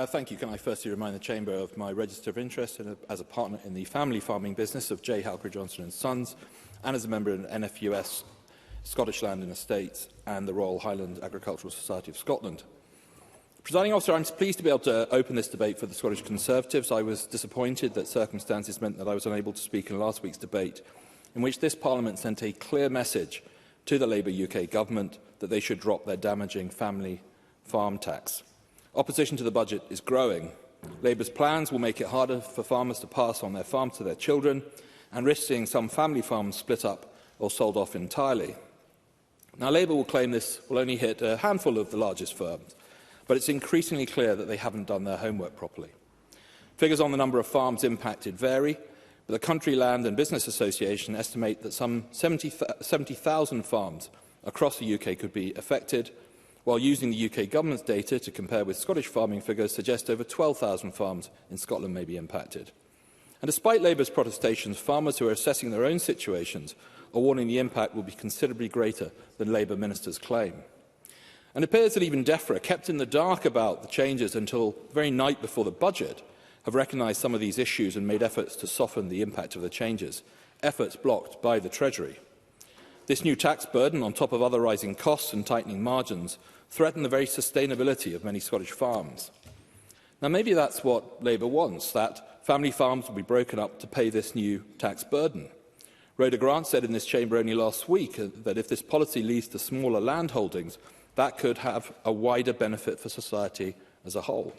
Thank you. Can I firstly remind the Chamber of my register of interest as a partner in the family farming business of Halcro Johnston Sons and as a member of NFUS, Scottish Land and Estates and the Royal Highland Agricultural Society of Scotland. Presiding Officer, I am pleased to be able to open this debate for the Scottish Conservatives. I was disappointed that circumstances meant that I was unable to speak in last week's debate, in which this Parliament sent a clear message to the Labour UK Government that they should drop their damaging family farm tax. Opposition to the budget is growing. Labour's plans will make it harder for farmers to pass on their farms to their children and risk seeing some family farms split up or sold off entirely. Now, Labour will claim this will only hit a handful of the largest firms, but it's increasingly clear that they haven't done their homework properly. Figures on the number of farms impacted vary, but the Country Land and Business Association estimate that some 70,000 farms across the UK could be affected, while using the UK Government's data to compare with Scottish farming figures suggest over 12,000 farms in Scotland may be impacted. And despite Labour's protestations, farmers who are assessing their own situations are warning the impact will be considerably greater than Labour ministers claim. And it appears that even DEFRA, kept in the dark about the changes until the very night before the budget, have recognised some of these issues and made efforts to soften the impact of the changes, efforts blocked by the Treasury. This new tax burden, on top of other rising costs and tightening margins, threaten the very sustainability of many Scottish farms. Now, maybe that's what Labour wants, that family farms will be broken up to pay this new tax burden. Rhoda Grant said in this chamber only last week that if this policy leads to smaller land holdings, that could have a wider benefit for society as a whole.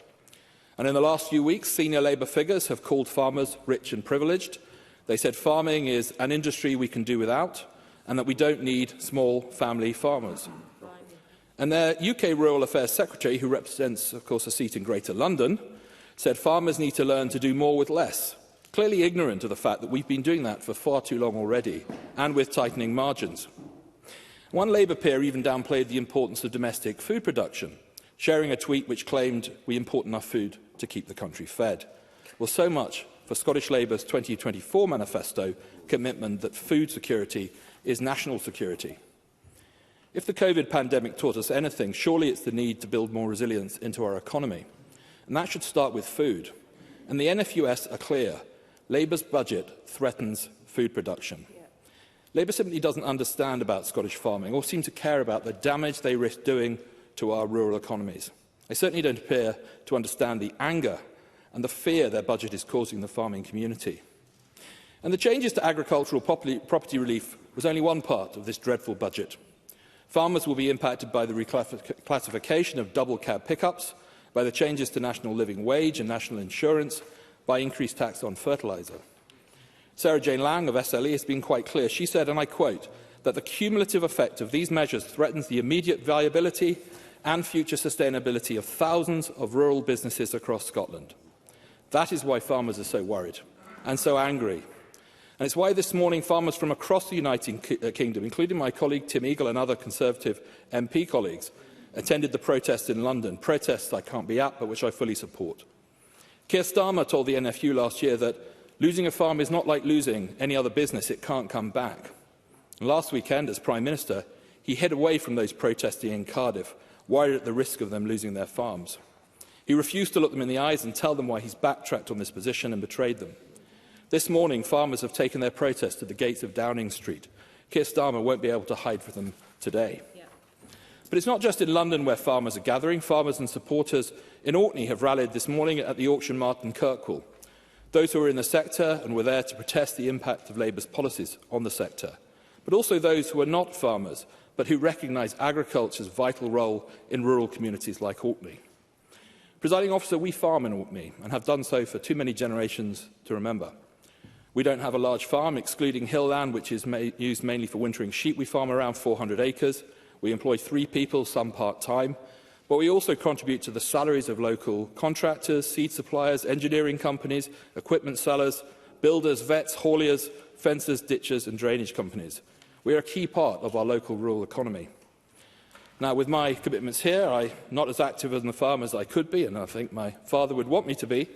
And in the last few weeks, senior Labour figures have called farmers rich and privileged. They said farming is an industry we can do without and that we don't need small family farmers. And their UK Rural Affairs Secretary, who represents, of course, a seat in Greater London, said farmers need to learn to do more with less, clearly ignorant of the fact that we've been doing that for far too long already, and with tightening margins. One Labour peer even downplayed the importance of domestic food production, sharing a tweet which claimed we import enough food to keep the country fed. Well, so much for Scottish Labour's 2024 manifesto commitment that food security is national security. If the COVID pandemic taught us anything, surely it's the need to build more resilience into our economy. And that should start with food. And the NFUS are clear. Labour's budget threatens food production. Labour simply doesn't understand about Scottish farming or seem to care about the damage they risk doing to our rural economies. They certainly don't appear to understand the anger and the fear their budget is causing the farming community. And the changes to agricultural property relief was only one part of this dreadful budget. Farmers will be impacted by the reclassification of double cab pickups, by the changes to national living wage and national insurance, by increased tax on fertiliser. Sarah Jane Lang of SLE has been quite clear. She said, and I quote, that the cumulative effect of these measures threatens the immediate viability and future sustainability of thousands of rural businesses across Scotland. That is why farmers are so worried and so angry. And it's why this morning farmers from across the United Kingdom, including my colleague Tim Eagle and other Conservative MP colleagues, attended the protest in London, protests I can't be at but which I fully support. Keir Starmer told the NFU last year that losing a farm is not like losing any other business, it can't come back. And last weekend, as Prime Minister, he hid away from those protesting in Cardiff, worried at the risk of them losing their farms. He refused to look them in the eyes and tell them why he's backtracked on this position and betrayed them. This morning, farmers have taken their protest to the gates of Downing Street. Keir Starmer won't be able to hide from them today. But it's not just in London where farmers are gathering. Farmers and supporters in Orkney have rallied this morning at the auction mart in Kirkwall. Those who are in the sector and were there to protest the impact of Labour's policies on the sector, but also those who are not farmers, but who recognise agriculture's vital role in rural communities like Orkney. Presiding Officer, we farm in Orkney and have done so for too many generations to remember. We don't have a large farm, excluding hill land, which is used mainly for wintering sheep. We farm around 400 acres. We employ 3 people, some part-time. But we also contribute to the salaries of local contractors, seed suppliers, engineering companies, equipment sellers, builders, vets, hauliers, fencers, ditchers and drainage companies. We are a key part of our local rural economy. Now, with my commitments here, I'm not as active on the farm as I could be, and I think my father would want me to be,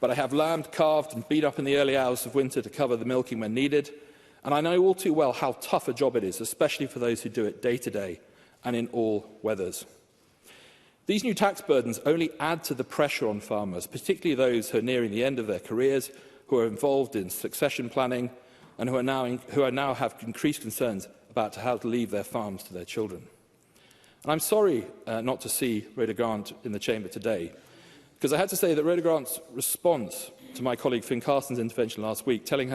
but I have lambed, calved and beat up in the early hours of winter to cover the milking when needed, and I know all too well how tough a job it is, especially for those who do it day to day and in all weathers. These new tax burdens only add to the pressure on farmers, particularly those who are nearing the end of their careers, who are involved in succession planning, and who now have increased concerns about how to leave their farms to their children. And I'm sorry not to see Rhoda Grant in the chamber today, because I had to say that Rhoda Grant's response to my colleague Finn Carson's intervention last week, telling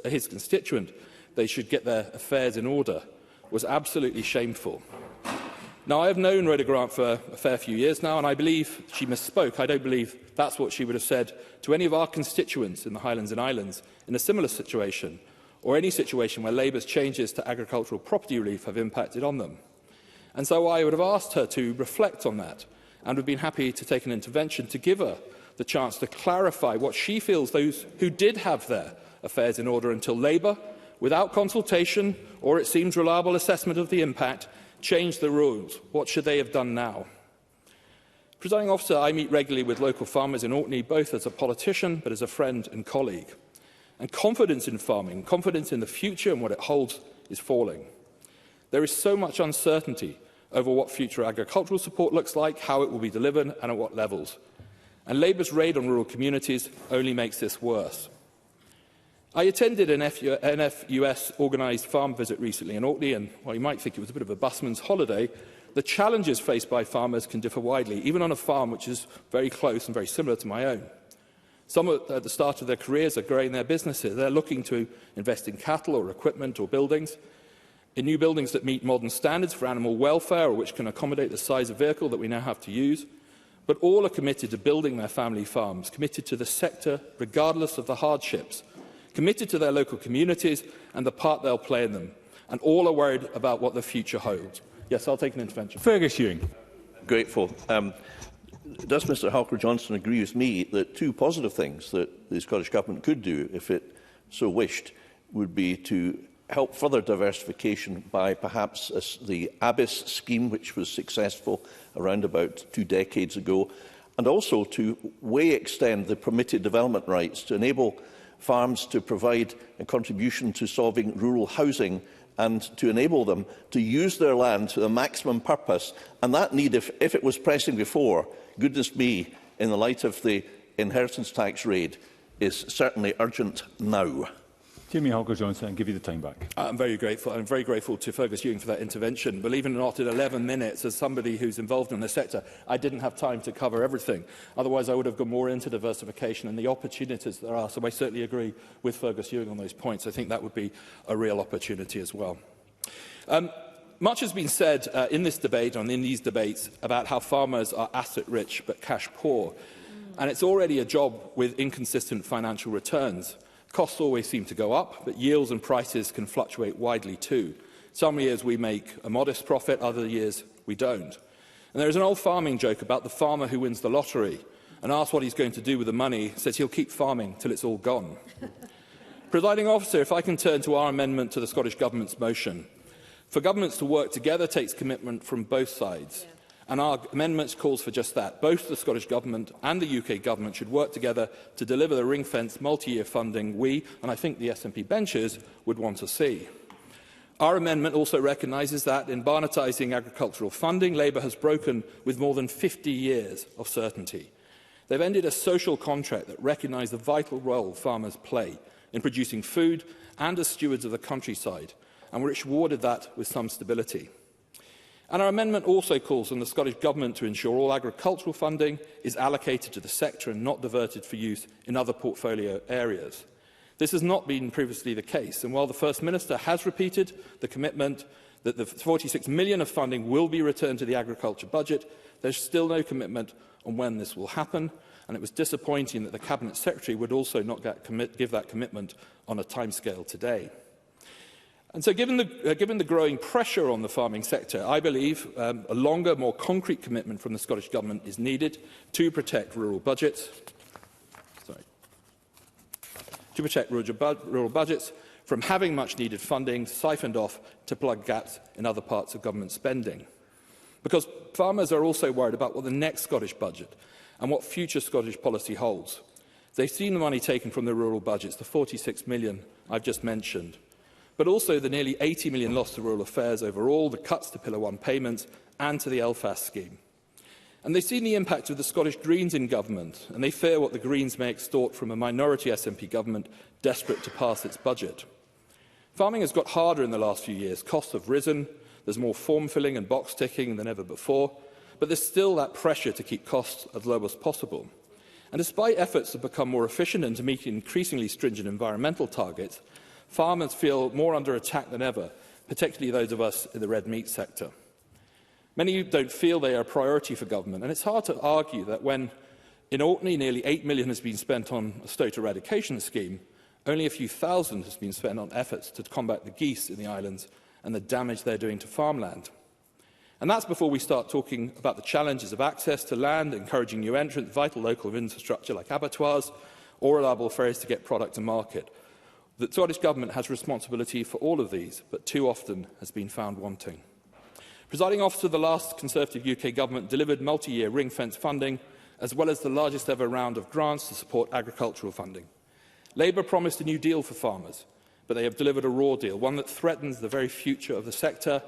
his constituent they should get their affairs in order, was absolutely shameful. Now, I have known Rhoda Grant for a fair few years now, and I believe she misspoke. I don't believe that's what she would have said to any of our constituents in the Highlands and Islands in a similar situation, or any situation where Labour's changes to agricultural property relief have impacted on them. And so I would have asked her to reflect on that, and would have been happy to take an intervention to give her the chance to clarify what she feels those who did have their affairs in order until Labour, without consultation or, it seems, reliable assessment of the impact, changed the rules. What should they have done now? Presiding officer, I meet regularly with local farmers in Orkney, both as a politician but as a friend and colleague. And confidence in farming, confidence in the future and what it holds, is falling. There is so much uncertainty over what future agricultural support looks like, how it will be delivered and at what levels. And Labour's raid on rural communities only makes this worse. I attended an NFUS-organised farm visit recently in Orkney, and while you might think it was a bit of a busman's holiday, the challenges faced by farmers can differ widely, even on a farm which is very close and very similar to my own. Some at the start of their careers are growing their businesses. They're looking to invest in cattle or equipment or buildings, in new buildings that meet modern standards for animal welfare or which can accommodate the size of vehicle that we now have to use. But all are committed to building their family farms, committed to the sector regardless of the hardships, committed to their local communities and the part they'll play in them, and all are worried about what the future holds. Yes, I'll take an intervention. Fergus Ewing. Grateful. Does Mr Halcro Johnston agree with me that two positive things that the Scottish Government could do, if it so wished, would be to help further diversification by perhaps the Abyss scheme, which was successful around about 2 decades ago, and also to way extend the permitted development rights to enable farms to provide a contribution to solving rural housing and to enable them to use their land to the maximum purpose. And that need, if it was pressing before, goodness me, in the light of the inheritance tax raid, is certainly urgent now. Jamie Halcro Johnston, I'll give you the time back. I'm very grateful. I'm very grateful to Fergus Ewing for that intervention. Believe it or not, in 11 minutes, as somebody who's involved in the sector, I didn't have time to cover everything. Otherwise, I would have gone more into diversification and the opportunities there are. So I certainly agree with Fergus Ewing on those points. I think that would be a real opportunity as well. Much has been said in this debate and in these debates about how farmers are asset-rich but cash-poor. And it's already a job with inconsistent financial returns. Costs always seem to go up, but yields and prices can fluctuate widely too. Some years we make a modest profit, other years we don't. And there is an old farming joke about the farmer who wins the lottery and asks what he's going to do with the money, says he'll keep farming till it's all gone. Presiding officer, if I can turn to our amendment to the Scottish Government's motion. For governments to work together takes commitment from both sides. And our amendment calls for just that. Both the Scottish Government and the UK Government should work together to deliver the ring-fence multi-year funding we, and I think the SNP benches, would want to see. Our amendment also recognises that in barnetising agricultural funding, Labour has broken with more than 50 years of certainty. They've ended a social contract that recognised the vital role farmers play in producing food and as stewards of the countryside, and which rewarded that with some stability. And our amendment also calls on the Scottish Government to ensure all agricultural funding is allocated to the sector and not diverted for use in other portfolio areas. This has not been previously the case, and while the First Minister has repeated the commitment that the 46 million of funding will be returned to the agriculture budget, there's still no commitment on when this will happen, and it was disappointing that the Cabinet Secretary would also not give that commitment on a timescale today. And so given the growing pressure on the farming sector, I believe a longer, more concrete commitment from the Scottish Government is needed to protect rural budgets. Rural budgets from having much-needed funding siphoned off to plug gaps in other parts of government spending. Because farmers are also worried about what the next Scottish budget and what future Scottish policy holds. They've seen the money taken from the rural budgets, the 46 million I've just mentioned, but also the nearly 80 million lost to rural affairs overall, the cuts to Pillar 1 payments and to the LFAS scheme. And they've seen the impact of the Scottish Greens in government, and they fear what the Greens may extort from a minority SNP government desperate to pass its budget. Farming has got harder in the last few years. Costs have risen, there's more form filling and box ticking than ever before, but there's still that pressure to keep costs as low as possible. And despite efforts to become more efficient and to meet increasingly stringent environmental targets, farmers feel more under attack than ever, particularly those of us in the red meat sector. Many don't feel they are a priority for government, and it's hard to argue that when, in Orkney, nearly £8 million has been spent on a stoat eradication scheme, only a few thousand has been spent on efforts to combat the geese in the islands and the damage they're doing to farmland. And that's before we start talking about the challenges of access to land, encouraging new entrants, vital local infrastructure like abattoirs, or reliable ferries to get product to market. The Scottish Government has responsibility for all of these, but too often has been found wanting. Presiding Officer, the last Conservative UK Government delivered multi-year ring-fence funding, as well as the largest ever round of grants to support agricultural funding. Labour promised a new deal for farmers, but they have delivered a raw deal, one that threatens the very future of the sector.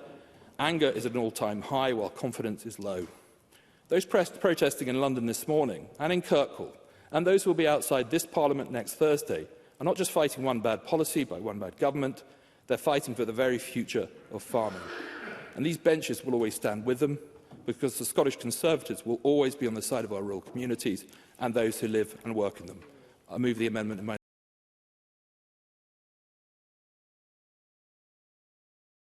Anger is at an all-time high, while confidence is low. Those protesting in London this morning, and in Kirkwall, and those who will be outside this Parliament next Thursday, are not just fighting one bad policy by one bad government, they're fighting for the very future of farming. And these benches will always stand with them, because the Scottish Conservatives will always be on the side of our rural communities and those who live and work in them. I move the amendment in my